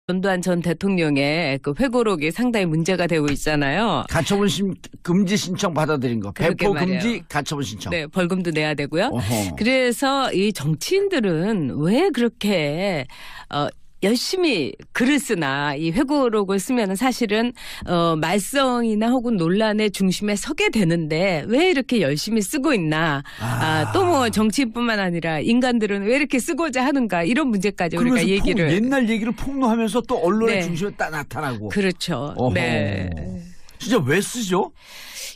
전두환 전 대통령의 그 회고록이 상당히 문제가 되고 있잖아요. 가처분 금지 신청 받아들인 거. 배포 말이에요. 금지 가처분 신청. 네, 벌금도 내야 되고요. 어허. 그래서 이 정치인들은 왜 그렇게 열심히 글을 쓰나 이 회고록을 쓰면 사실은 말썽이나 혹은 논란의 중심에 서게 되는데 왜 이렇게 열심히 쓰고 있나. 또 뭐 정치인뿐만 아니라 인간들은 왜 이렇게 쓰고자 하는가 이런 문제까지 우리가 얘기를. 옛날 얘기를 폭로하면서 또 언론의 네. 중심에 딱 나타나고. 그렇죠. 어허. 네. 진짜 왜 쓰죠?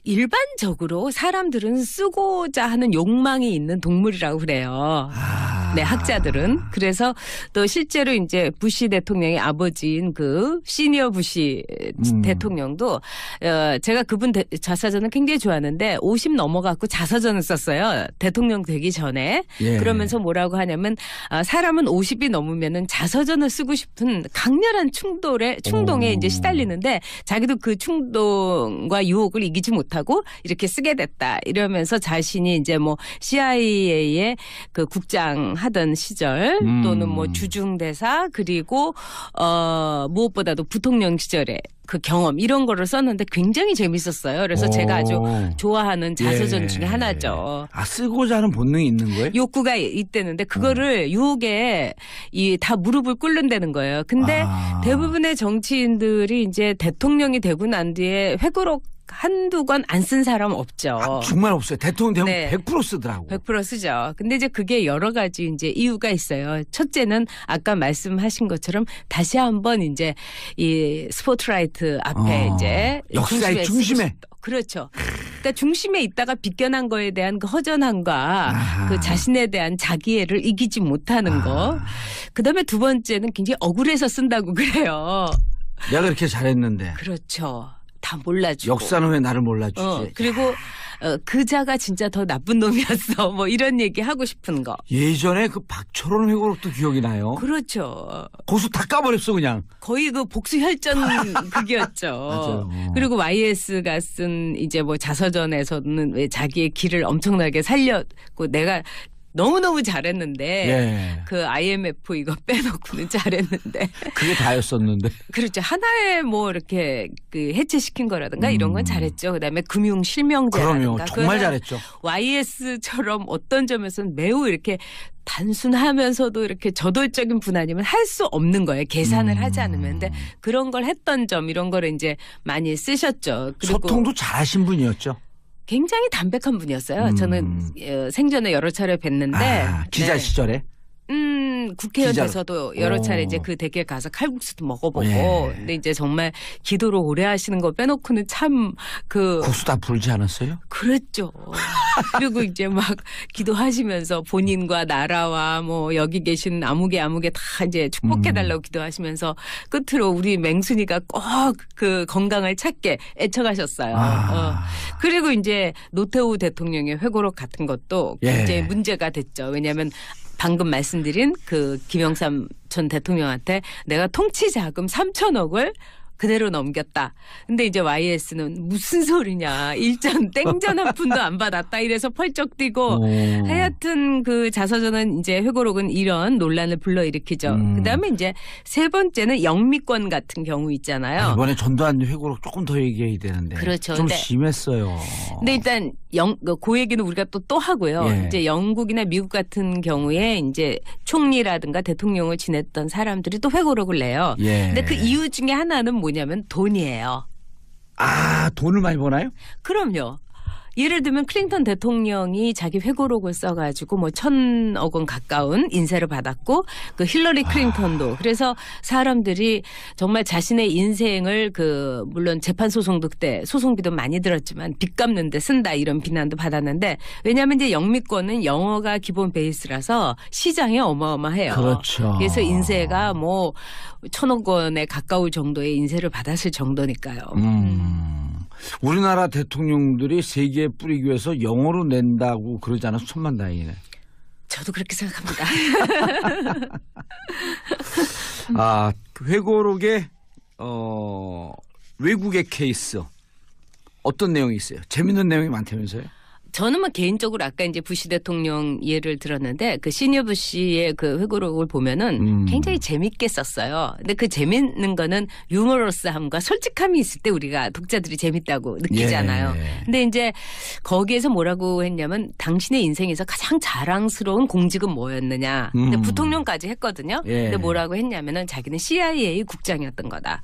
일반적으로 사람들은 쓰고자 하는 욕망이 있는 동물이라고 그래요. 네, 학자들은. 그래서 또 실제로 이제 부시 대통령의 아버지인 그 시니어 부시 대통령도 제가 그분 자서전을 굉장히 좋아하는데 50 넘어갖고 자서전을 썼어요. 대통령 되기 전에. 예. 그러면서 뭐라고 하냐면 사람은 50이 넘으면은 자서전을 쓰고 싶은 강렬한 충동에 이제 시달리는데 자기도 그 충동과 유혹을 이기지 못하고 이렇게 쓰게 됐다. 이러면서 자신이 이제 뭐 CIA의 그 국장 하던 시절 또는 뭐 주중대사 그리고 무엇보다도 부통령 시절에 그 경험 이런 거를 썼는데 굉장히 재밌었어요. 그래서 제가 아주 좋아하는 자서전 중에 하나죠. 쓰고자 하는 본능이 있는 거예요? 욕구가 있대는데 그거를 유혹에 다 무릎을 꿇는다는 거예요. 근데 대부분의 정치인들이 이제 대통령이 되고 난 뒤에 회고록 한두 권 안 쓴 사람 없죠. 정말 없어요. 대통령 되면 네. 100% 쓰더라고. 100% 쓰죠. 근데 이제 그게 여러 가지 이제 이유가 있어요. 첫째는 아까 말씀하신 것처럼 다시 한번 이제 이 스포트라이트 앞에 이제 역사의 중심에. 그렇죠. 그러니까 중심에 있다가 비껴난 거에 대한 그 허전함과 그 자신에 대한 자기애를 이기지 못하는 거. 그다음에 두 번째는 굉장히 억울해서 쓴다고 그래요. 내가 그렇게 잘했는데. 그렇죠. 다 몰라주고. 역사는 왜 나를 몰라주지. 그리고 그자가 진짜 더 나쁜 놈이었어. 뭐 이런 얘기 하고 싶은 거. 예전에 그 박철원 회고록도 기억이 나요. 그렇죠. 고수 다 까버렸어 그냥. 거의 그 복수혈전 극이었죠. 맞아요. 그리고 YS가 쓴 이제 뭐 자서전에서는 왜 자기의 길을 엄청나게 살렸고 내가 너무너무 잘했는데 예. 그 IMF 이거 빼놓고는 잘했는데 그게 다였었는데. 그렇죠. 하나에 뭐 이렇게 그 해체시킨 거라든가 이런 건 잘했죠. 그다음에 금융 실명제라든가 그럼요. 정말 잘했죠. YS처럼 어떤 점에서는 매우 이렇게 단순하면서도 이렇게 저돌적인 분 아니면 할 수 없는 거예요. 계산을 하지 않으면. 근데 그런 걸 했던 점 이런 거를 이제 많이 쓰셨죠. 그리고 소통도 잘하신 분이었죠. 굉장히 담백한 분이었어요. 저는 생전에 여러 차례 뵀는데 기자 네. 시절에. 국회의원 기자로. 돼서도 여러 차례 이제 그 댁에 가서 칼국수도 먹어보고. 예. 근데 이제 정말 기도를 오래 하시는 거 빼놓고는 참 국수 다 불지 않았어요? 그랬죠. 그리고 이제 막 기도하시면서 본인과 나라와 뭐 여기 계신 아무개 다 이제 축복해달라고 기도하시면서 끝으로 우리 맹순이가 꼭 그 건강을 찾게 애청하셨어요. 그리고 이제 노태우 대통령의 회고록 같은 것도 굉장히 문제가 됐죠. 왜냐하면 방금 말씀드린 그 김영삼 전 대통령한테 내가 통치 자금 3천억을 그대로 넘겼다. 근데 이제 YS는 무슨 소리냐. 일전 땡전 한 푼도 안 받았다. 이래서 펄쩍 뛰고 하여튼 그 자서전은 이제 회고록은 이런 논란을 불러일으키죠. 그다음에 이제 세 번째는 영미권 같은 경우 있잖아요. 이번에 전두환 회고록 조금 더 얘기해야 되는데. 그렇죠. 좀 근데 심했어요. 근데 일단 그 얘기는 우리가 또 하고요. 예. 이제 영국이나 미국 같은 경우에 이제 총리라든가 대통령을 지냈던 사람들이 또 회고록을 내요. 예. 근데 그 이유 중에 하나는 뭐냐면 돈이에요. 돈을 많이 버나요? 그럼요. 예를 들면 클린턴 대통령이 자기 회고록을 써가지고 뭐 1,000억 원 가까운 인세를 받았고 그 힐러리 클린턴도 그래서 사람들이 정말 자신의 인생을 그 물론 재판 소송도 그때 소송비도 많이 들었지만 빚 갚는 데 쓴다 이런 비난도 받았는데 왜냐하면 이제 영미권은 영어가 기본 베이스라서 시장이 어마어마해요. 그렇죠. 그래서 인세가 뭐 1,000억 원에 가까울 정도의 인세를 받았을 정도니까요. 우리나라 대통령들이 세계에 뿌리기 위해서 영어로 낸다고 그러지 않아서 천만다행이네. 저도 그렇게 생각합니다. 회고록의 외국의 케이스 어떤 내용이 있어요? 재밌는 내용이 많다면서요? 저는 뭐 개인적으로 아까 이제 부시 대통령 예를 들었는데 그 시니어 부시의 그 회고록을 보면은 굉장히 재밌게 썼어요. 근데 그 재밌는 거는 유머러스함과 솔직함이 있을 때 우리가 독자들이 재밌다고 느끼잖아요. 예. 근데 이제 거기에서 뭐라고 했냐면 당신의 인생에서 가장 자랑스러운 공직은 뭐였느냐. 근데 부통령까지 했거든요. 예. 근데 뭐라고 했냐면은 자기는 CIA 국장이었던 거다.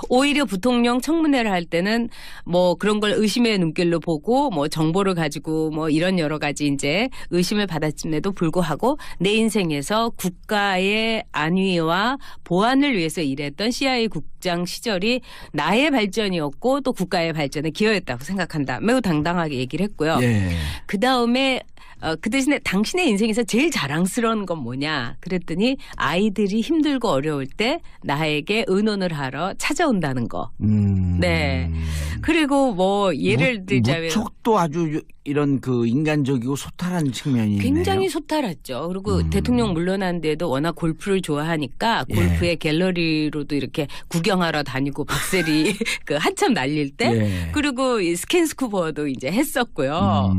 오히려 부통령 청문회를 할 때는 뭐 그런 걸 의심의 눈길로 보고 뭐 정보를 가지고 뭐 이런 여러 가지 이제 의심을 받았음에도 불구하고 내 인생에서 국가의 안위와 보안을 위해서 일했던 CIA 국장 시절이 나의 발전이었고 또 국가의 발전에 기여했다고 생각한다. 매우 당당하게 얘기를 했고요. 예. 그다음에 그 대신에 당신의 인생에서 제일 자랑스러운 건 뭐냐 그랬더니 아이들이 힘들고 어려울 때 나에게 의논을 하러 찾아온다는 거. 네. 그리고 뭐 예를 들자면 무척 또 아주 이런 그 인간적이고 소탈한 측면이 굉장히 있네요. 소탈했죠. 그리고 대통령 물러난 데도 워낙 골프를 좋아하니까 예. 골프의 갤러리로도 이렇게 구경하러 다니고 박세리 그 한참 날릴 때 예. 그리고 이 스킨스쿠버도 이제 했었고요.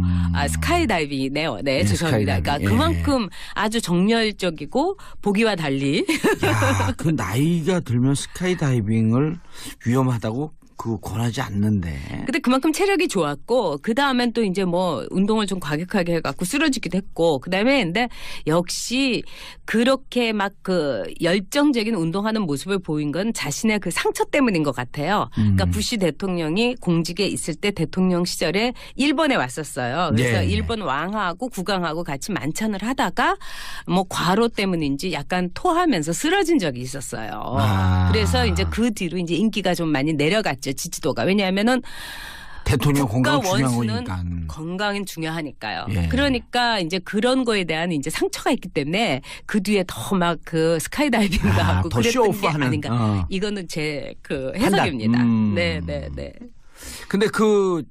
스카이다이빙이네요. 네, 죄송합니다. 그러니까 스카이다이빙. 예. 그만큼 아주 정열적이고 보기와 달리 야, 그 나이가 들면 스카이다이빙을 위험하다고 그거 권하지 않는데. 근데 그만큼 체력이 좋았고 그 다음엔 또 이제 뭐 운동을 좀 과격하게 해갖고 쓰러지기도 했고 그 다음에 근데 역시 그렇게 막 그 열정적인 운동하는 모습을 보인 건 자신의 그 상처 때문인 것 같아요. 그러니까 부시 대통령이 공직에 있을 때 대통령 시절에 일본에 왔었어요. 그래서 네. 일본 왕하고 국왕하고 같이 만찬을 하다가 뭐 과로 때문인지 약간 토하면서 쓰러진 적이 있었어요. 아. 그래서 이제 그 뒤로 이제 인기가 좀 많이 내려갔죠. 지지도가. 왜냐하면은 대통령 국가 건강 중요한 원수는 거니까. 건강은 중요하니까요. 예. 그러니까 이제 그런 거에 대한 이제 상처가 있기 때문에 그 뒤에 더 막 그 스카이다이빙도 하고 더 그랬던 게 쇼오프하는. 아닌가. 이거는 제 그 해석입니다. 네, 네, 네. 근데 그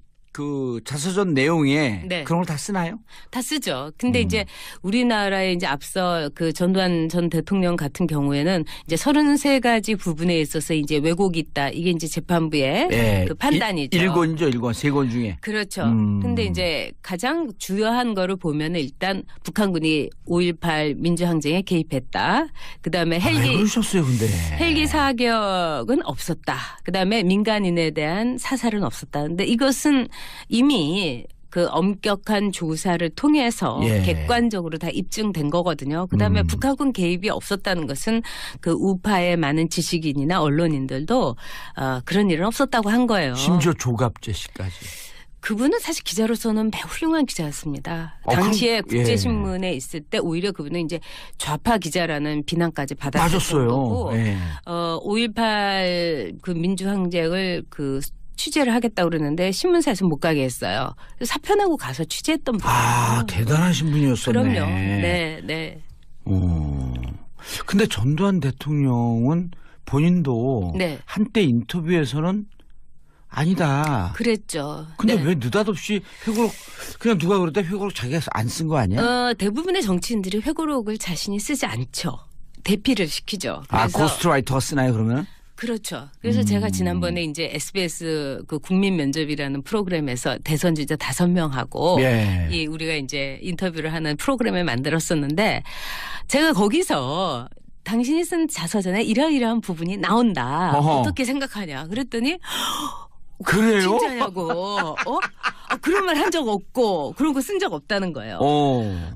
자서전 내용에 네. 그런 걸 다 쓰나요? 다 쓰죠. 근데 이제 우리나라에 이제 앞서 그 전두환 전 대통령 같은 경우에는 이제 33가지 부분에 있어서 이제 왜곡이 있다. 이게 이제 재판부의 예. 그 판단이죠. 1권이죠. 1권. 3권 중에. 그렇죠. 근데 이제 가장 주요한 거를 보면은 일단 북한군이 5.18 민주항쟁에 개입했다. 그다음에 왜 헬기 그러셨어요, 근데? 헬기 사격은 없었다. 그다음에 민간인에 대한 사살은 없었다. 근데 이것은 이미 그 엄격한 조사를 통해서 예. 객관적으로 다 입증된 거거든요. 그다음에 북한군 개입이 없었다는 것은 그 우파의 많은 지식인이나 언론인들도 그런 일은 없었다고 한 거예요. 심지어 조갑재 씨까지. 그분은 사실 기자로서는 매우 훌륭한 기자였습니다. 아, 당시에 그럼, 예. 국제신문에 있을 때 오히려 그분은 이제 좌파 기자라는 비난까지 받았을 맞았어요. 거고 예. 5.18 그 민주항쟁을 그 취재를 하겠다고 그러는데 신문사에서 못 가게 했어요. 그래서 사표 내고 가서 취재했던 분이에요. 아, 대단하신 분이었었네. 그럼요. 네, 네. 근데 전두환 대통령은 본인도 네. 한때 인터뷰에서는 아니다. 그랬죠. 근데 네. 왜 느닷없이 회고록 그냥 누가 그럴 때 회고록 자기가 안 쓴 거 아니야? 대부분의 정치인들이 회고록을 자신이 쓰지 않죠. 대피를 시키죠. 아, 그래서 고스트라이터가 쓰나요, 그러면? 그렇죠. 그래서 제가 지난번에 이제 SBS 그 국민 면접이라는 프로그램에서 대선 주자 5명하고 예. 이 우리가 이제 인터뷰를 하는 프로그램을 만들었었는데 제가 거기서 당신이 쓴 자서전에 이러이러한 부분이 나온다. 어허. 어떻게 생각하냐. 그랬더니 그래요? 진짜냐고. 그런 말 한 적 없고 그런 거 쓴 적 없다는 거예요.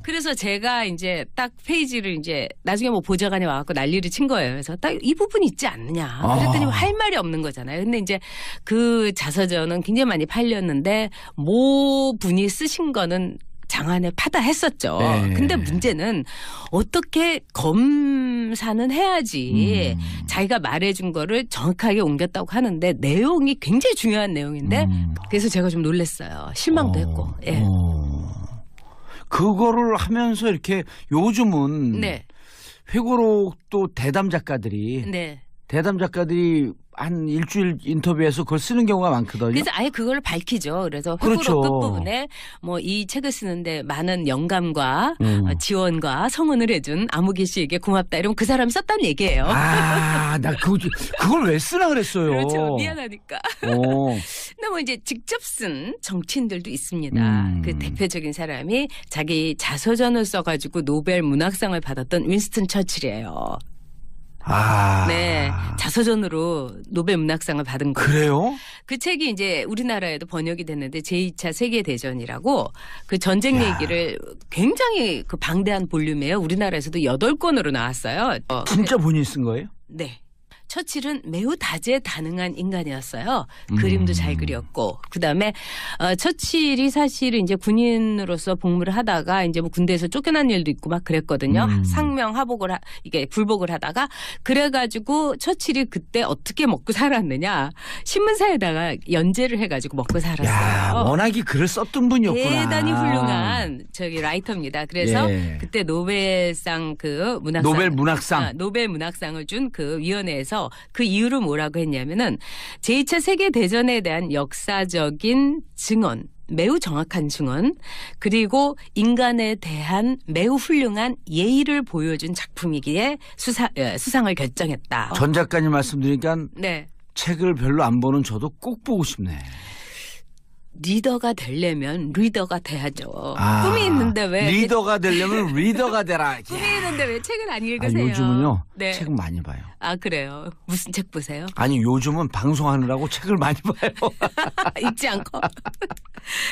그래서 제가 이제 딱 페이지를 이제 나중에 뭐 보좌관이 와갖고 난리를 친 거예요. 그래서 딱 이 부분이 있지 않느냐. 그랬더니 할 말이 없는 거잖아요. 근데 이제 그 자서전은 굉장히 많이 팔렸는데 모 분이 쓰신 거는 장안에 파다했었죠. 네. 근데 문제는 어떻게 검사는 해야지 자기가 말해준 거를 정확하게 옮겼다고 하는데 내용이 굉장히 중요한 내용인데 그래서 제가 좀 놀랐어요. 실망도 했고. 예. 그거를 하면서 이렇게 요즘은 네. 회고록도 대담 작가들이 네. 한 일주일 인터뷰에서 그걸 쓰는 경우가 많거든요. 그래서 아예 그걸 밝히죠. 그래서 회고록 그렇죠. 끝부분에 뭐 이 책을 쓰는데 많은 영감과 지원과 성원을 해준 아무개 씨에게 고맙다. 이러면 그 사람이 썼다는 얘기예요. 나 그걸 왜 쓰나 그랬어요. 그렇죠. 미안하니까. 근데 뭐 이제 직접 쓴 정치인들도 있습니다. 그 대표적인 사람이 자기 자서전을 써가지고 노벨 문학상을 받았던 윈스턴 처칠이에요. 아. 네, 자서전으로 노벨 문학상을 받은 거예요. 그래요? 그 책이 이제 우리나라에도 번역이 됐는데 제2차 세계대전이라고 그 전쟁 야. 얘기를 굉장히 그 방대한 볼륨이에요. 우리나라에서도 8권으로 나왔어요. 진짜 본인이 쓴 거예요? 네. 처칠은 매우 다재다능한 인간이었어요. 그림도 잘 그렸고, 그 다음에 처칠이 사실은 이제 군인으로서 복무를 하다가 이제 뭐 군대에서 쫓겨난 일도 있고 막 그랬거든요. 상명하복을 이게 굴복을 하다가 그래가지고 처칠이 그때 어떻게 먹고 살았느냐 신문사에다가 연재를 해가지고 먹고 살았어요. 야, 워낙에 글을 썼던 분이었구나. 대단히 훌륭한 저기 라이터입니다. 그래서 예. 그때 노벨상 그 문학상 노벨 문학상. 노벨 문학상을 준 그 위원회에서 그 이유를 뭐라고 했냐면은 제2차 세계대전에 대한 역사적인 증언, 매우 정확한 증언, 그리고 인간에 대한 매우 훌륭한 예의를 보여준 작품이기에 수상을 결정했다. 전 작가님 말씀드리니까 네. 책을 별로 안 보는 저도 꼭 보고 싶네. 리더가 되려면 리더가 돼야죠. 아, 꿈이 있는데 왜 리더가 되려면 리더가 되라. 꿈이 있는데 왜 책을 안 아, 읽으세요? 요즘은요. 네. 책 많이 봐요. 아 그래요. 무슨 책 보세요? 아니 요즘은 방송하느라고 책을 많이 봐요. 읽지 않고.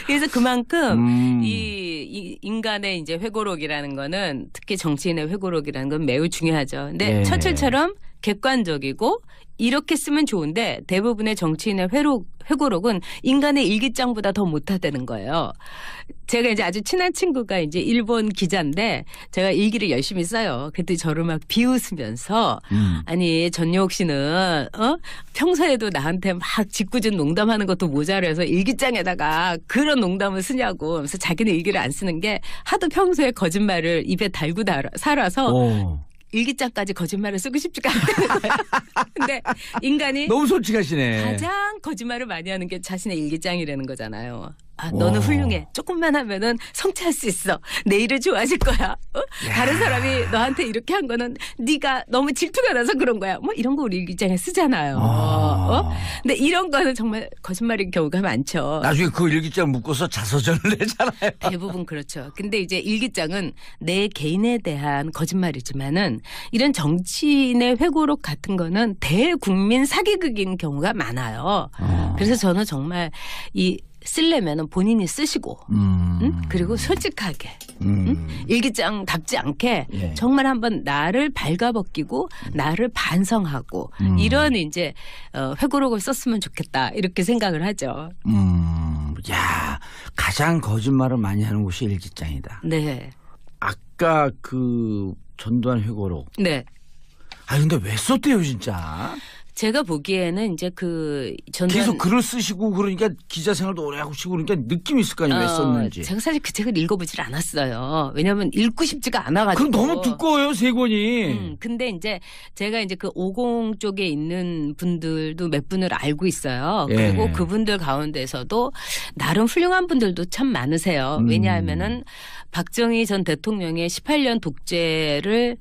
그래서 그만큼 이 인간의 이제 회고록이라는 거는 특히 정치인의 회고록이라는 건 매우 중요하죠. 근데 네. 처칠처럼 객관적이고 이렇게 쓰면 좋은데 대부분의 정치인의 회고록은 인간의 일기장보다 더 못하다는 거예요. 제가 이제 아주 친한 친구가 이제 일본 기자인데 제가 일기를 열심히 써요. 그때 저를 막 비웃으면서 아니 전용욱 씨는 평소에도 나한테 막 짓궂은 농담하는 것도 모자라서 일기장에다가 그런 농담을 쓰냐고. 그래서 자기는 일기를 안 쓰는 게 하도 평소에 거짓말을 입에 달고 살아서 오. 일기장까지 거짓말을 쓰고 싶지가 않다는 거예요. 근데 인간이 너무 솔직하시네. 가장 거짓말을 많이 하는 게 자신의 일기장이라는 거잖아요. 아, 너는 와. 훌륭해. 조금만 하면은 성취할 수 있어. 내일은 좋아질 거야. 다른 사람이 너한테 이렇게 한 거는 네가 너무 질투가 나서 그런 거야. 뭐 이런 거 우리 일기장에 쓰잖아요. 근데 이런 거는 정말 거짓말인 경우가 많죠. 나중에 그 일기장 묶어서 자서전을 내잖아요. 대부분 그렇죠. 근데 이제 일기장은 내 개인에 대한 거짓말이지만은 이런 정치인의 회고록 같은 거는 대국민 사기극인 경우가 많아요. 그래서 저는 정말 쓰려면 본인이 쓰시고 그리고 솔직하게 일기장답지 않게 예. 정말 한번 나를 발가벗기고 나를 반성하고 이런 이제 회고록을 썼으면 좋겠다 이렇게 생각을 하죠. 야, 가장 거짓말을 많이 하는 곳이 일기장이다. 네. 아까 그 전두환 회고록. 네. 아 근데 왜 썼대요 진짜? 제가 보기에는 이제 그 전두환 계속 글을 쓰시고 그러니까 기자 생활도 오래 하고 시고 그러니까 느낌이 있을 거 아니에요. 왜 썼는지. 제가 사실 그 책을 읽어보질 않았어요. 왜냐하면 읽고 싶지가 않아가지고. 그럼 너무 두꺼워요 세 권이. 근데 이제 제가 이제 그 50 쪽에 있는 분들도 몇 분을 알고 있어요. 예. 그리고 그분들 가운데서도 나름 훌륭한 분들도 참 많으세요. 왜냐하면은 박정희 전 대통령의 18년 독재를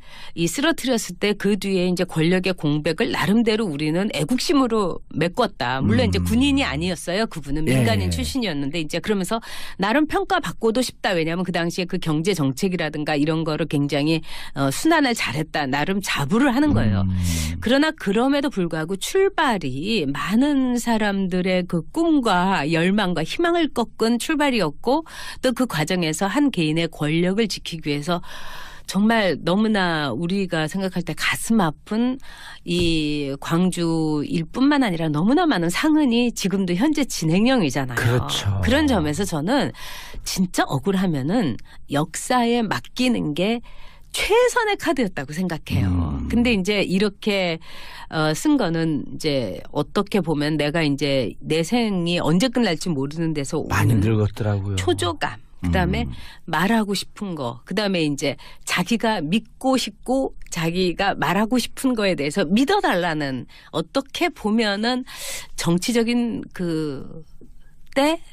쓰러뜨렸을 때 그 뒤에 이제 권력의 공백을 나름대로 우리는 애국심으로 메꿨다. 물론 이제 군인이 아니었어요. 그분은 민간인 예. 출신이었는데 이제 그러면서 나름 평가받고도 싶다. 왜냐하면 그 당시에 그 경제 정책이라든가 이런 거를 굉장히 순환을 잘했다. 나름 자부를 하는 거예요. 그러나 그럼에도 불구하고 출발이 많은 사람들의 그 꿈과 열망과 희망을 꺾은 출발이었고 또 그 과정에서 한 개인의 권력을 지키기 위해서 정말 너무나 우리가 생각할 때 가슴 아픈 이 광주 일뿐만 아니라 너무나 많은 상흔이 지금도 현재 진행형이잖아요. 그렇죠. 그런 점에서 저는 진짜 억울하면은 역사에 맡기는 게 최선의 카드였다고 생각해요. 근데 이제 이렇게 쓴 거는 이제 어떻게 보면 내가 이제 내 생이 언제 끝날지 모르는 데서 많이 오는 늙었더라고요. 초조감. 그다음에 말하고 싶은 거. 그다음에 이제 자기가 믿고 싶고 자기가 말하고 싶은 거에 대해서 믿어달라는 어떻게 보면은 정치적인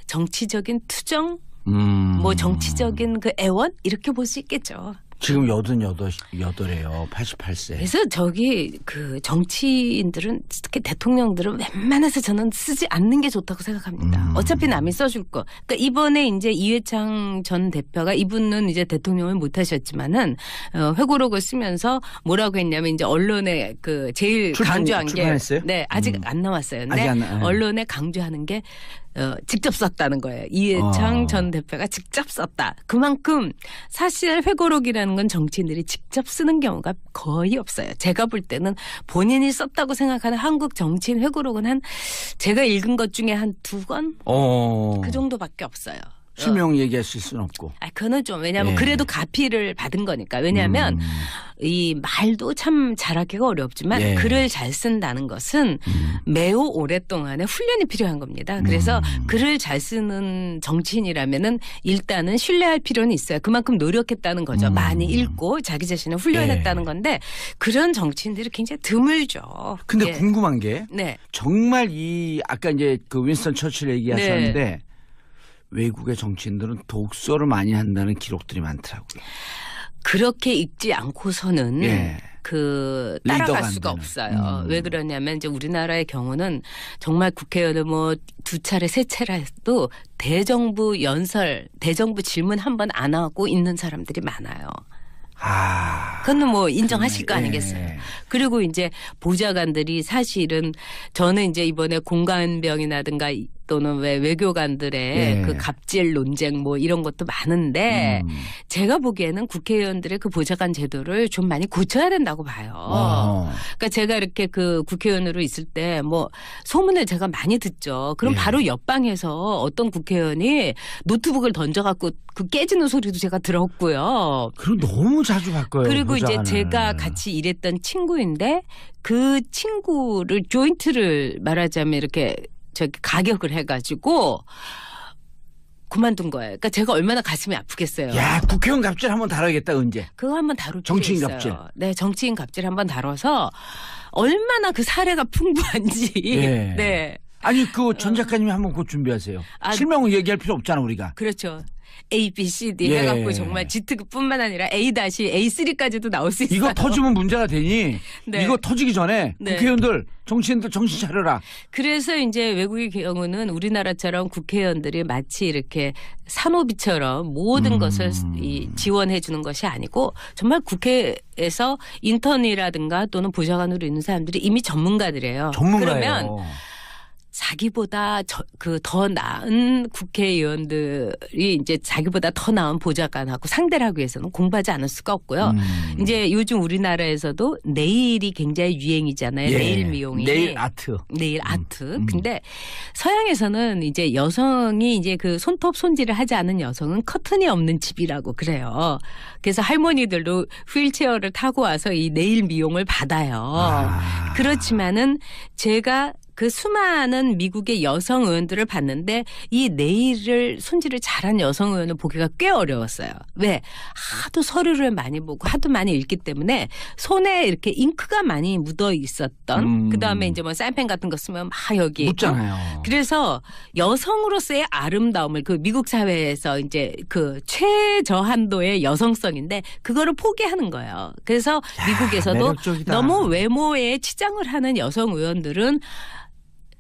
정치적인 투정 뭐 정치적인 그 애원 이렇게 볼 수 있겠죠. 지금 88이에요. 88세. 그래서 저기 그 정치인들은 특히 대통령들은 웬만해서 저는 쓰지 않는 게 좋다고 생각합니다. 어차피 남이 써줄 거. 그러니까 이번에 이제 이회창 전 대표가 이분은 이제 대통령을 못 하셨지만은 회고록을 쓰면서 뭐라고 했냐면 이제 언론에 그 제일 강조한 출판했어요? 게 네, 아직 안 나왔어요. 근데 아직 안 언론에 강조하는 게 직접 썼다는 거예요. 이회창 전 대표가 직접 썼다. 그만큼 사실 회고록이라는 건 정치인들이 직접 쓰는 경우가 거의 없어요. 제가 볼 때는 본인이 썼다고 생각하는 한국 정치인 회고록은 한 제가 읽은 것 중에 한 2권? 그 정도밖에 없어요. 실명 얘기하실 수는 없고. 그거는 좀 왜냐하면 예. 그래도 가피를 받은 거니까. 왜냐하면 이 말도 참 잘하기가 어렵지만 예. 글을 잘 쓴다는 것은 매우 오랫동안의 훈련이 필요한 겁니다. 그래서 글을 잘 쓰는 정치인이라면은 일단은 신뢰할 필요는 있어요. 그만큼 노력했다는 거죠. 많이 읽고 자기 자신을 훈련했다는 예. 건데 그런 정치인들이 굉장히 드물죠. 근데 예. 궁금한 게 네. 정말 이 아까 이제 그 윈스턴 처칠 얘기하셨는데 외국의 정치인들은 독서를 많이 한다는 기록들이 많더라고요. 그렇게 읽지 않고서는 예. 그 리더가 따라갈 안 수가 되는. 없어요. 왜 그러냐면 이제 우리나라의 경우는 정말 국회의원을 뭐 2차례 3차례 해도 대정부 연설, 대정부 질문 한 번 안 하고 있는 사람들이 많아요. 그건 뭐 인정하실 거 아니겠어요. 예. 그리고 이제 보좌관들이 사실은 저는 이제 이번에 공관병이라든가 또는 왜 외교관들의 예. 그 갑질 논쟁 뭐 이런 것도 많은데 제가 보기에는 국회의원들의 그 보좌관 제도를 좀 많이 고쳐야 된다고 봐요. 그러니까 제가 이렇게 그 국회의원으로 있을 때 뭐 소문을 제가 많이 듣죠. 그럼 예. 바로 옆방에서 어떤 국회의원이 노트북을 던져갖고 그 깨지는 소리도 제가 들었고요. 그럼 너무 자주 바꿔요. 그리고 보좌관을. 이제 제가 같이 일했던 친구인데 그 친구를 조인트를 말하자면 이렇게 저기 가격을 해가지고 그만둔 거예요. 그러니까 제가 얼마나 가슴이 아프겠어요. 야, 국회의원 갑질 한번 다뤄야겠다 언제. 그거 한번 다룰 필요 정치인 있어요. 갑질. 네, 정치인 갑질 한번 다뤄서 얼마나 그 사례가 풍부한지. 예. 네. 아니 그 전 작가님이 한번 곧 준비하세요. 실명을 얘기할 필요 없잖아 우리가. 그렇죠. A, B, C, D 예. 해갖고 정말 G특급뿐만 아니라 A-A3까지도 나올 수 있어요. 이거 터지면 문제가 되니 네. 이거 터지기 전에 네. 국회의원들 정치인들 정신 차려라. 그래서 이제 외국의 경우는 우리나라처럼 국회의원들이 마치 이렇게 산호비처럼 모든 것을 지원해 주는 것이 아니고 정말 국회에서 인턴이라든가 또는 보좌관으로 있는 사람들이 이미 전문가들이에요. 전문가예요. 그러면 자기보다 더 나은 국회의원들이 이제 자기보다 더 나은 보좌관하고 상대를 하기 위해서는 공부하지 않을 수가 없고요. 이제 요즘 우리나라에서도 네일이 굉장히 유행이잖아요. 예. 네일 미용이. 네일 아트. 네일 아트. 근데 서양에서는 이제 여성이 이제 그 손톱 손질을 하지 않은 여성은 커튼이 없는 집이라고 그래요. 그래서 할머니들도 휠체어를 타고 와서 이 네일 미용을 받아요. 그렇지만은 제가 그 수많은 미국의 여성 의원들을 봤는데 이 네일을 손질을 잘한 여성 의원을 보기가 꽤 어려웠어요. 왜? 하도 서류를 많이 보고 하도 많이 읽기 때문에 손에 이렇게 잉크가 많이 묻어 있었던 그다음에 이제 뭐 사인펜 같은 거 쓰면 막 여기 묻잖아요. 그래서 여성으로서의 아름다움을 그 미국 사회에서 이제 그 최저한도의 여성성인데 그거를 포기하는 거예요. 그래서 미국에서도 매력적이다. 너무 외모에 치장을 하는 여성 의원들은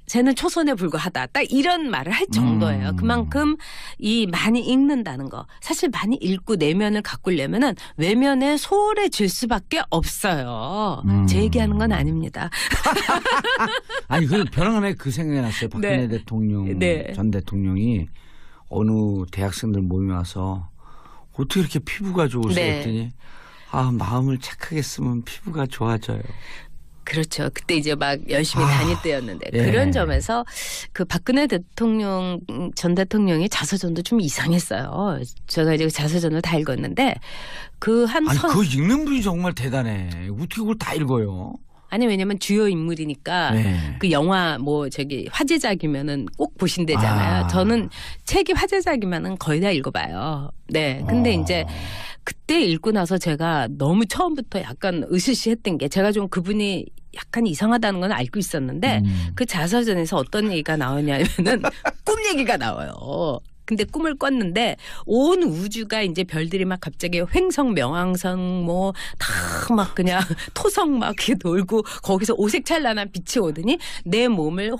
쟤는 초선에 불과하다. 딱 이런 말을 할 정도예요. 그만큼 이 많이 읽는다는 거. 사실 많이 읽고 내면을 가꾸려면은 외면에 소홀해질 수밖에 없어요. 제 얘기하는 건 아닙니다. 아니 그 변함에 그 생각이 났어요. 박근혜 네. 대통령 네. 전 대통령이 어느 대학생들 모임에 와서 어떻게 이렇게 피부가 좋으세요 네. 했더니 마음을 착하게 쓰면 피부가 좋아져요. 그렇죠. 그때 이제 막 열심히 다닐 때였는데 예. 그런 점에서 그 박근혜 대통령 전 대통령의 자서전도 좀 이상했어요. 제가 이제 자서전을 다 읽었는데 아니 그거 읽는 분이 정말 대단해. 어떻게 그걸 다 읽어요? 아니 왜냐면 주요 인물이니까 네. 그 영화 뭐 저기 화제작이면은 꼭 보신대잖아요. 저는 책이 화제작이면은 거의 다 읽어봐요. 네. 근데 이제 그때 읽고 나서 제가 너무 처음부터 약간 으스스했던 게 제가 좀 그분이 약간 이상하다는 건 알고 있었는데 그 자서전에서 어떤 얘기가 나오냐면은 꿈 얘기가 나와요. 근데 꿈을 꿨는데 온 우주가 이제 별들이 막 갑자기 횡성, 명왕성 뭐 다 막 그냥 토성 막 이렇게 돌고 거기서 오색찬란한 빛이 오더니 내 몸을 확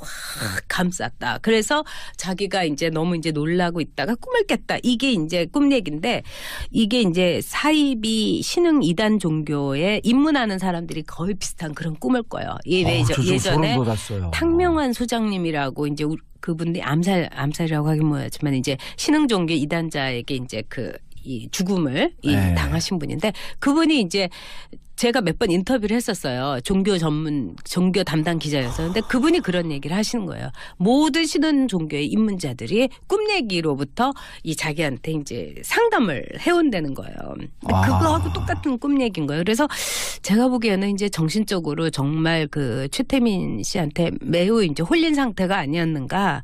감쌌다. 그래서 자기가 이제 너무 이제 놀라고 있다가 꿈을 깼다. 이게 이제 꿈 얘기인데 이게 이제 사이비 신흥 이단 종교에 입문하는 사람들이 거의 비슷한 그런 꿈을 꿔요. 예전에 탕명환 소장님이라고 이제 그분이 암살이라고 하긴 뭐였지만 이제 신흥 종교 이단자에게 이제 이 죽음을 네. 당하신 분인데 그분이 이제 제가 몇 번 인터뷰를 했었어요. 종교 담당 기자여서. 근데 그분이 그런 얘기를 하시는 거예요. 모든 신흥 종교의 입문자들이 꿈 얘기로부터 이 자기한테 이제 상담을 해온다는 거예요. 근데 그거하고 똑같은 꿈 얘기인 거예요. 그래서 제가 보기에는 이제 정신적으로 정말 그 최태민 씨한테 매우 이제 홀린 상태가 아니었는가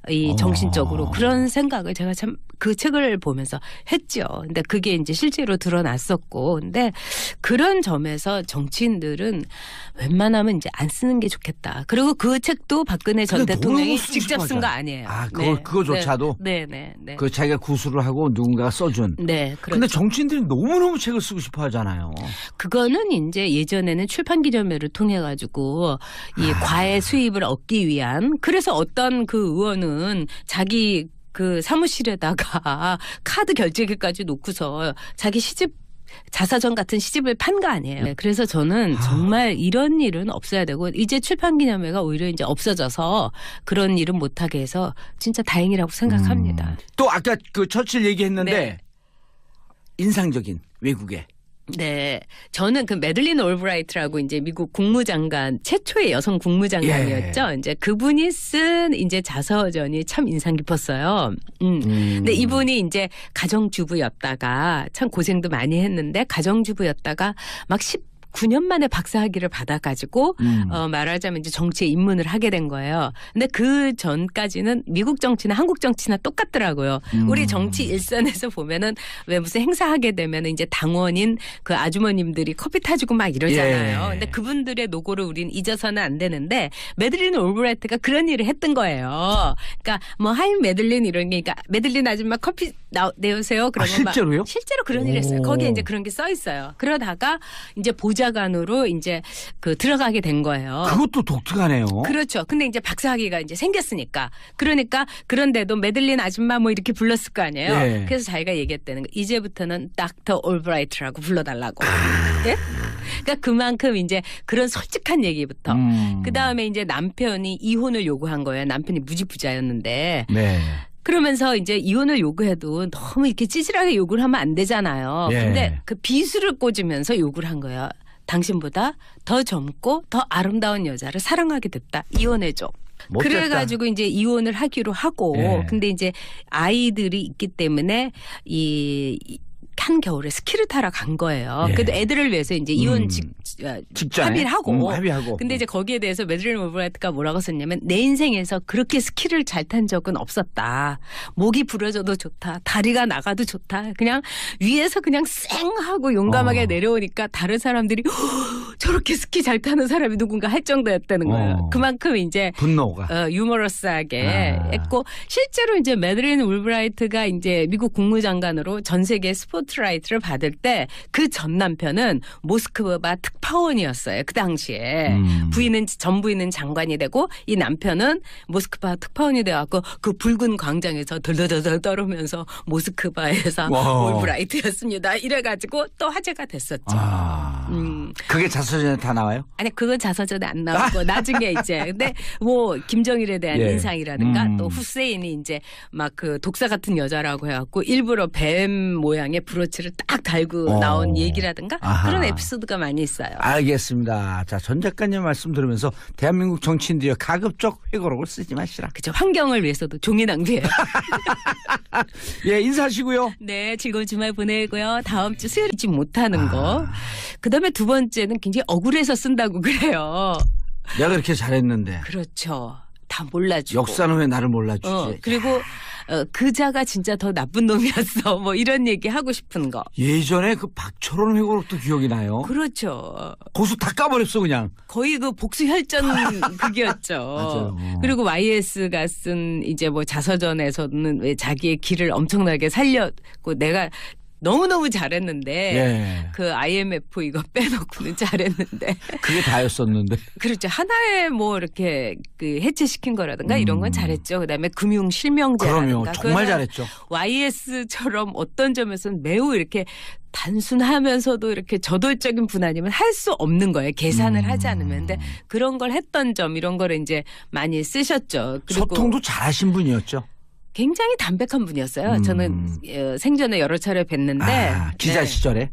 이 정신적으로 그런 생각을 제가 참 그 책을 보면서 했죠. 근데 그게 이제 실제로 드러났었고. 근데 그런 점에서 정치인들은 웬만하면 이제 안 쓰는 게 좋겠다. 그리고 그 책도 박근혜 전 대통령이 직접 쓴 거 아니에요. 그거조차도? 네. 그 자기가 구술을 하고 누군가가 써준. 네. 그렇죠. 근데 정치인들이 너무너무 책을 쓰고 싶어 하잖아요. 그거는 이제 예전에는 출판 기념회를 통해 가지고 이 과외 수입을 얻기 위한 그래서 어떤 그 의원은 자기 그 사무실에다가 카드 결제기까지 놓고서 자기 시집 자사전 같은 시집을 판 거 아니에요. 네, 그래서 저는 정말 이런 일은 없어야 되고 이제 출판기념회가 오히려 이제 없어져서 그런 일은 못하게 해서 진짜 다행이라고 생각합니다. 또 아까 그 처칠 얘기했는데 네. 인상적인 외국에. 네. 저는 그 매들린 올브라이트라고 이제 미국 국무장관, 최초의 여성 국무장관이었죠. 이제 그분이 쓴 이제 자서전이 참 인상 깊었어요. 근데 이분이 이제 가정주부였다가 참 고생도 많이 했는데 가정주부였다가 막 9년 만에 박사학위를 받아가지고 말하자면 이제 정치에 입문을 하게 된 거예요. 근데 그 전까지는 미국 정치나 한국 정치나 똑같더라고요. 우리 정치 일선에서 보면은 왜 무슨 행사하게 되면 이제 당원인 그 아주머님들이 커피 타주고 막 이러잖아요. 예. 근데 그분들의 노고를 우린 잊어서는 안 되는데 매들린 올브라이트가 그런 일을 했던 거예요. 그러니까 뭐 하이 매들린 이런 게 그러니까 매들린 아줌마 커피 내오세요. 그러면 실제로요? 실제로 그런 일을 했어요. 거기에 이제 그런 게 써 있어요. 그러다가 이제 보좌관으로 이제 그 들어가게 된 거예요. 그것도 독특하네요. 그렇죠. 근데 이제 박사학위가 이제 생겼으니까. 그러니까 그런데도 매들린 아줌마 뭐 이렇게 불렀을 거 아니에요. 네. 그래서 자기가 얘기했다는 거. 이제부터는 닥터 올브라이트라고 불러달라고. 네? 그러니까 그만큼 이제 그런 솔직한 얘기부터. 그다음에 이제 남편이 이혼을 요구한 거예요. 남편이 무지부자였는데. 네. 그러면서 이제 이혼을 요구해도 너무 이렇게 찌질하게 욕을 하면 안 되잖아요. 예. 근데 그 비수를 꽂으면서 욕을 한 거예요. 당신보다 더 젊고 더 아름다운 여자를 사랑하게 됐다. 이혼해줘. 못됐다. 그래가지고 이제 이혼을 하기로 하고 예. 근데 이제 아이들이 있기 때문에 한겨울에 스키를 타러 간 거예요. 예. 그래도 애들을 위해서 이제 이혼 직전에 합의를 하고. 합의하고. 근데 이제 거기에 대해서 매들린 올브라이트가 뭐라고 썼냐면 내 인생에서 그렇게 스키를 잘 탄 적은 없었다. 목이 부러져도 좋다. 다리가 나가도 좋다. 그냥 위에서 그냥 쌩 하고 용감하게 내려오니까 다른 사람들이 저렇게 스키 잘 타는 사람이 누군가 할 정도였다는 거예요. 그만큼 이제 분노가 유머러스하게 했고 실제로 이제 매들린 올브라이트가 이제 미국 국무장관으로 전 세계 스포트라이트를 받을 때 그 전 남편은 모스크바 특파원이었어요. 그 당시에 전 부인은 장관이 되고 이 남편은 모스크바 특파원이 돼갖고 그 붉은 광장에서 덜덜덜 떨으면서 모스크바에서 올브라이트였습니다. 이래가지고 또 화제가 됐었죠. 그게 자서전에 다 나와요? 아니 그건 자서전에 안 나오고 나중에 이제 근데 뭐 김정일에 대한 예. 인상이라든가 또 후세인이 이제 막 그 독사 같은 여자라고 해갖고 일부러 뱀 모양의 브로치를 딱 달고 나온 얘기라든가 그런 에피소드가 많이 있어요. 알겠습니다. 자, 전 작가님 말씀 들으면서 대한민국 정치인들이 가급적 회고록을 쓰지 마시라. 그죠. 환경을 위해서도 종이 낭비예요. 예, 인사하시고요. 네, 즐거운 주말 보내고요. 다음 주 수요일 잊지 못하는 거. 그다음에 두 번째는 굉장히 억울해서 쓴다고 그래요. 내가 그렇게 잘했는데. 그렇죠. 다 몰라주고. 역사는 왜 나를 몰라주지. 그리고 그자가 진짜 더 나쁜 놈이었어. 뭐 이런 얘기 하고 싶은 거. 예전에 그 박철원 회고록도 기억이 나요. 그렇죠. 고수 다 까버렸어 그냥. 거의 그 복수 혈전 극이었죠. 맞아요. 그리고 YS가 쓴 이제 뭐 자서전에서는 왜 자기의 길을 엄청나게 살렸고 내가 너무너무 잘했는데 예. 그 IMF 이거 빼놓고는 잘했는데 그게 다였었는데. 그렇죠. 하나에 뭐 이렇게 그 해체시킨 거라든가 이런 건 잘했죠. 그다음에 금융 실명제라든가 그럼요. 정말 잘했죠. YS처럼 어떤 점에서는 매우 이렇게 단순하면서도 이렇게 저돌적인 분 아니면 할 수 없는 거예요. 계산을 하지 않으면. 근데 그런 걸 했던 점 이런 거를 이제 많이 쓰셨죠. 그리고 소통도 잘하신 분이었죠. 굉장히 담백한 분이었어요. 저는 생전에 여러 차례 뵀는데 기자 네. 시절에.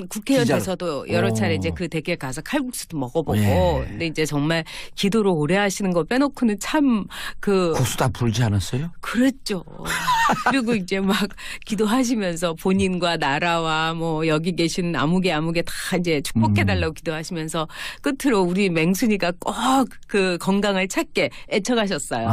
국회의원 기자로. 돼서도 여러 차례 오. 이제 그 댁에 가서 칼국수도 먹어보고 예. 근데 이제 정말 기도를 오래 하시는 거 빼놓고는 참 국수 다 불지 않았어요? 그랬죠. 그리고 이제 막 기도하시면서 본인과 나라와 뭐 여기 계신 아무개 다 이제 축복해달라고 기도하시면서 끝으로 우리 맹순이가 꼭 그 건강을 찾게 애청하셨어요.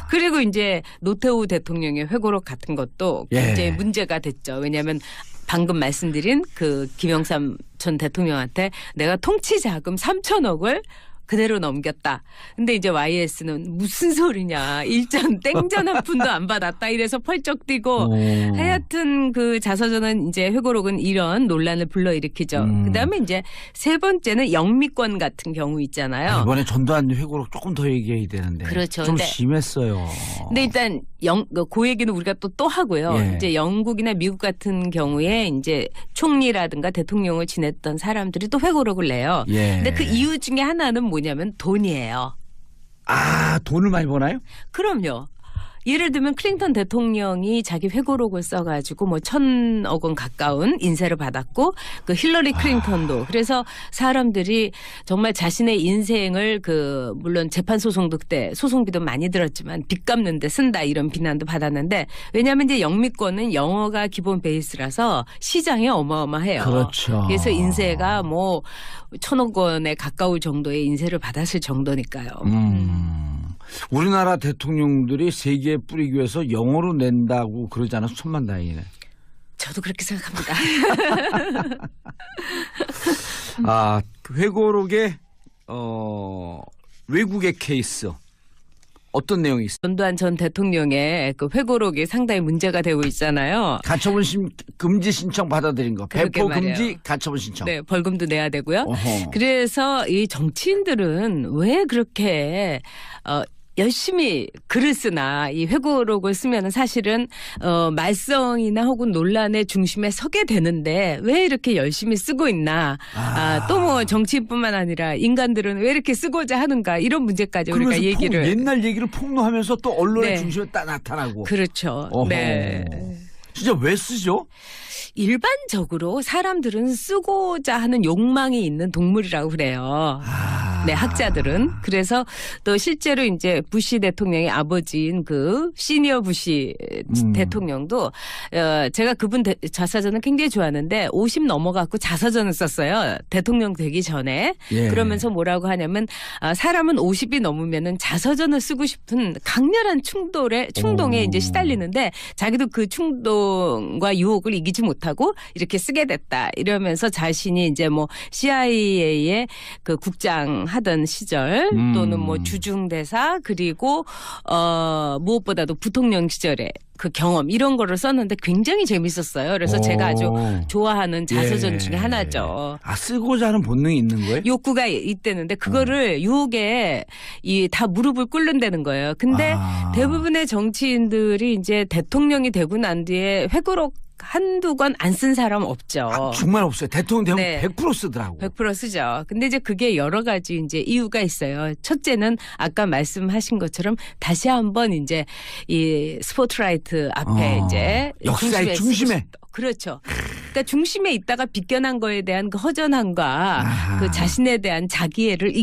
그리고 이제 노태우 대통령의 회고록 같은 것도 굉장히 예. 문제가 됐죠. 왜냐하면 방금 말씀드린 그 김영삼 전 대통령한테 내가 통치 자금 3천억을 그대로 넘겼다. 근데 이제 YS는 무슨 소리냐. 일전 땡전 한 푼도 안 받았다. 이래서 펄쩍 뛰고 하여튼 그 자서전은 이제 회고록은 이런 논란을 불러일으키죠. 그다음에 이제 세 번째는 영미권 같은 경우 있잖아요. 이번에 전두환 회고록 조금 더 얘기해야 되는데. 그렇죠. 좀 근데 심했어요. 근데 일단 그 얘기는 우리가 또 하고요. 예. 이제 영국이나 미국 같은 경우에 이제 총리라든가 대통령을 지냈던 사람들이 또 회고록을 내요. 예. 근데 그 이유 중에 하나는 뭐냐면 돈이에요. 돈을 많이 버나요? 그럼요. 예를 들면 클린턴 대통령이 자기 회고록을 써가지고 뭐 1,000억 원 가까운 인세를 받았고 그 힐러리 클린턴도 그래서 사람들이 정말 자신의 인생을 그 물론 재판 소송도 그때 소송비도 많이 들었지만 빚 갚는 데 쓴다 이런 비난도 받았는데 왜냐하면 이제 영미권은 영어가 기본 베이스라서 시장이 어마어마해요. 그렇죠. 그래서 인세가 뭐 1,000억 원에 가까울 정도의 인세를 받았을 정도니까요. 우리나라 대통령들이 세계에 뿌리기 위해서 영어로 낸다고 그러지 않아서 천만다행이네. 저도 그렇게 생각합니다. 회고록의 외국의 케이스 어떤 내용이 있어요? 전두환 전 대통령의 그 회고록이 상당히 문제가 되고 있잖아요. 가처분 금지 신청 받아들인 거. 그러게 배포 말이에요. 금지 가처분 신청. 네, 벌금도 내야 되고요. 어허. 그래서 이 정치인들은 왜 그렇게 열심히 글을 쓰나 이 회고록을 쓰면 사실은 말썽이나 혹은 논란의 중심에 서게 되는데 왜 이렇게 열심히 쓰고 있나 또 뭐 정치인뿐만 아니라 인간들은 왜 이렇게 쓰고자 하는가 이런 문제까지 우리가 그러면서 얘기를 옛날 얘기를 폭로하면서 또 언론의 네. 중심에 딱 나타나고. 그렇죠. 어허. 네. 진짜 왜 쓰죠? 일반적으로 사람들은 쓰고자 하는 욕망이 있는 동물이라고 그래요. 네, 학자들은. 그래서 또 실제로 이제 부시 대통령의 아버지인 그 시니어 부시 대통령도 제가 그분 자서전을 굉장히 좋아하는데 50 넘어갖고 자서전을 썼어요. 대통령 되기 전에. 예. 그러면서 뭐라고 하냐면 사람은 50이 넘으면은 자서전을 쓰고 싶은 강렬한 충동에 이제 시달리는데 자기도 그 충동과 유혹을 이기지 못하고 이렇게 쓰게 됐다. 이러면서 자신이 이제 뭐 CIA의 그 국장 하던 시절 또는 뭐 주중대사 그리고 무엇보다도 부통령 시절에 그 경험 이런 거를 썼는데 굉장히 재밌었어요. 그래서 제가 아주 좋아하는 자서전 중에 하나죠. 쓰고자 하는 본능이 있는 거예요? 욕구가 있대는데 그거를 유혹에 다 무릎을 꿇는다는 거예요. 근데 대부분의 정치인들이 이제 대통령이 되고 난 뒤에 회고록 한두 권 안 쓴 사람 없죠. 정말 없어요. 대통령 되면 네. 100% 쓰더라고. 100% 쓰죠. 근데 이제 그게 여러 가지 이제 이유가 있어요. 첫째는 아까 말씀하신 것처럼 다시 한번 이제 이 스포트라이트 앞에 이제 역사의 중심에. 그렇죠. 그러니까 중심에 있다가 비껴난 거에 대한 그 허전함과 그 자신에 대한 자기애를